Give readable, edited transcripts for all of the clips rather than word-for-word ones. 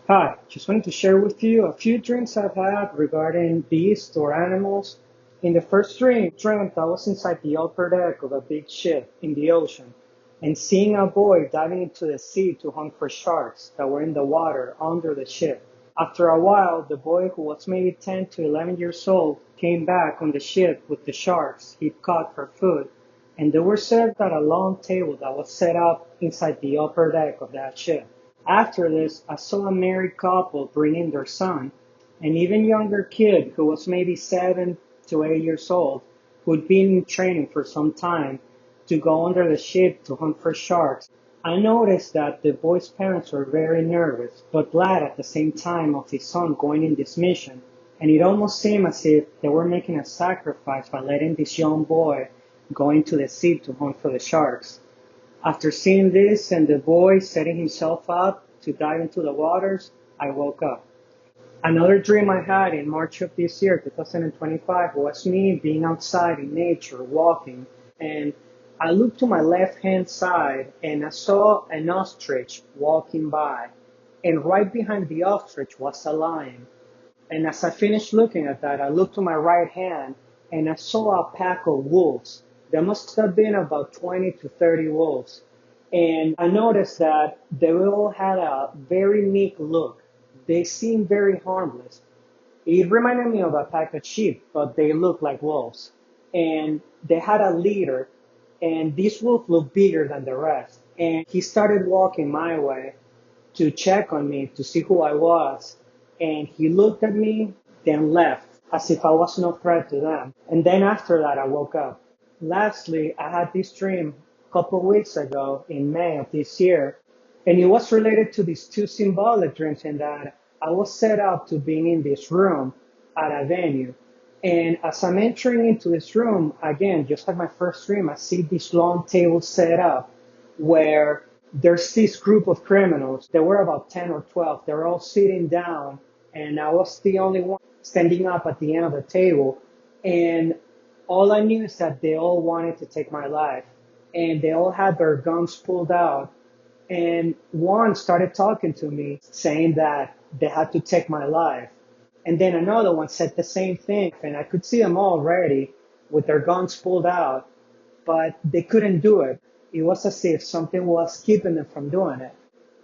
Hi, just wanted to share with you a few dreams I've had regarding beasts or animals. In the first dream, I dreamt I was inside the upper deck of a big ship in the ocean and seeing a boy diving into the sea to hunt for sharks that were in the water under the ship. After a while, the boy, who was maybe 10 to 11 years old, came back on the ship with the sharks he'd caught for food, and they were served at a long table that was set up inside the upper deck of that ship. After this, I saw a married couple bringing their son, an even younger kid who was maybe 7 to 8 years old, who'd been in training for some time to go under the ship to hunt for sharks. I noticed that the boy's parents were very nervous, but glad at the same time of his son going in this mission, and it almost seemed as if they were making a sacrifice by letting this young boy go into the sea to hunt for the sharks. After seeing this and the boy setting himself up to dive into the waters, I woke up. Another dream I had in March of this year, 2025, was me being outside in nature, walking, and I looked to my left-hand side and I saw an ostrich walking by, and right behind the ostrich was a lion. And as I finished looking at that, I looked to my right hand and I saw a pack of wolves. There must have been about 20 to 30 wolves. And I noticed that they all had a very meek look. They seemed very harmless. It reminded me of a pack of sheep, but they looked like wolves. And they had a leader, and this wolf looked bigger than the rest. And he started walking my way to check on me to see who I was. And he looked at me, then left, as if I was no threat to them. And then after that, I woke up. Lastly, I had this dream a couple of weeks ago in May of this year, and it was related to these two symbolic dreams in that I was set up to being in this room at a venue. And as I'm entering into this room, again, just like my first dream, I see this long table set up where there's this group of criminals. There were about 10 or 12. They were all sitting down, and I was the only one standing up at the end of the table. And all I knew is that they all wanted to take my life, and they all had their guns pulled out. And one started talking to me, saying that they had to take my life. And then another one said the same thing, and I could see them all ready with their guns pulled out, but they couldn't do it. It was as if something was keeping them from doing it.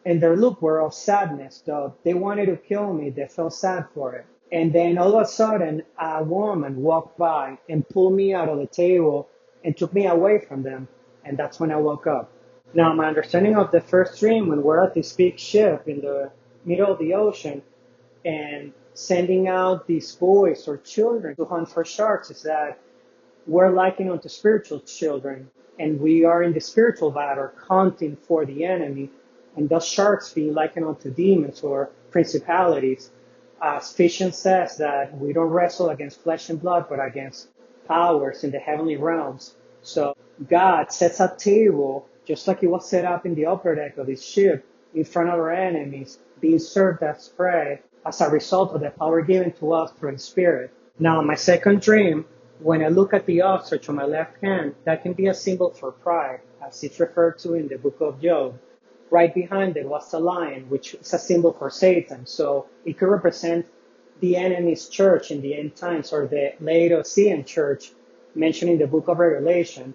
And their look were of sadness, though they wanted to kill me. They felt sad for it. And then all of a sudden, a woman walked by and pulled me out of the table and took me away from them. And that's when I woke up. Now, my understanding of the first dream, when we're at this big ship in the middle of the ocean and sending out these boys or children to hunt for sharks, is that we're likened unto spiritual children, and we are in the spiritual battle hunting for the enemy, and thus sharks being likened unto demons or principalities. As Ephesians says that we don't wrestle against flesh and blood, but against powers in the heavenly realms. So God sets a table, just like it was set up in the upper deck of his ship, in front of our enemies, being served as prey as a result of the power given to us through his Spirit. Now, my second dream, when I look at the ostrich on my left hand, that can be a symbol for pride, as it's referred to in the book of Job. Right behind it was a lion, which is a symbol for Satan. So it could represent the enemy's church in the end times, or the Laodicean church mentioned in the book of Revelation.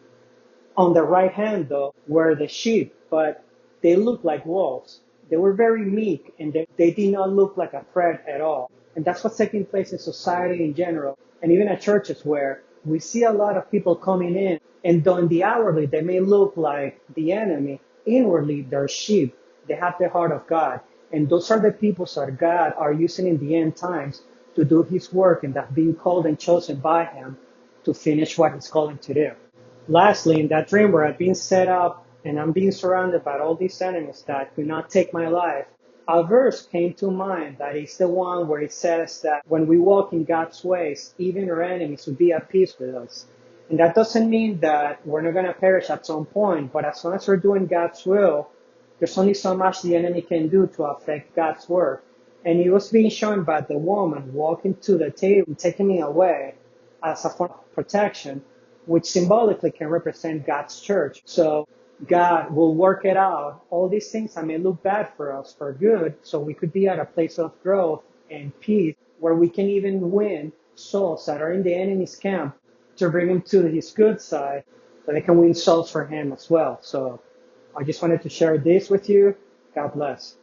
On the right hand, though, were the sheep, but they looked like wolves. They were very meek, and they did not look like a threat at all. And that's what's taking place in society in general, and even at churches, where we see a lot of people coming in, and though in the outwardly they may look like the enemy, inwardly they're sheep. They have the heart of God. And those are the people that God are using in the end times to do his work, and that being called and chosen by him to finish what he's calling to do. Lastly, in that dream where I've been set up and I'm being surrounded by all these enemies that could not take my life, a verse came to mind that is the one where it says that when we walk in God's ways, even our enemies will be at peace with us. And that doesn't mean that we're not going to perish at some point, but as long as we're doing God's will, there's only so much the enemy can do to affect God's work. And it was being shown by the woman walking to the table and taking me away as a form of protection, which symbolically can represent God's church. So God will work it out. All these things that may look bad for us for good, so we could be at a place of growth and peace where we can even win souls that are in the enemy's camp to bring them to his good side so they can win souls for him as well. So I just wanted to share this with you. God bless.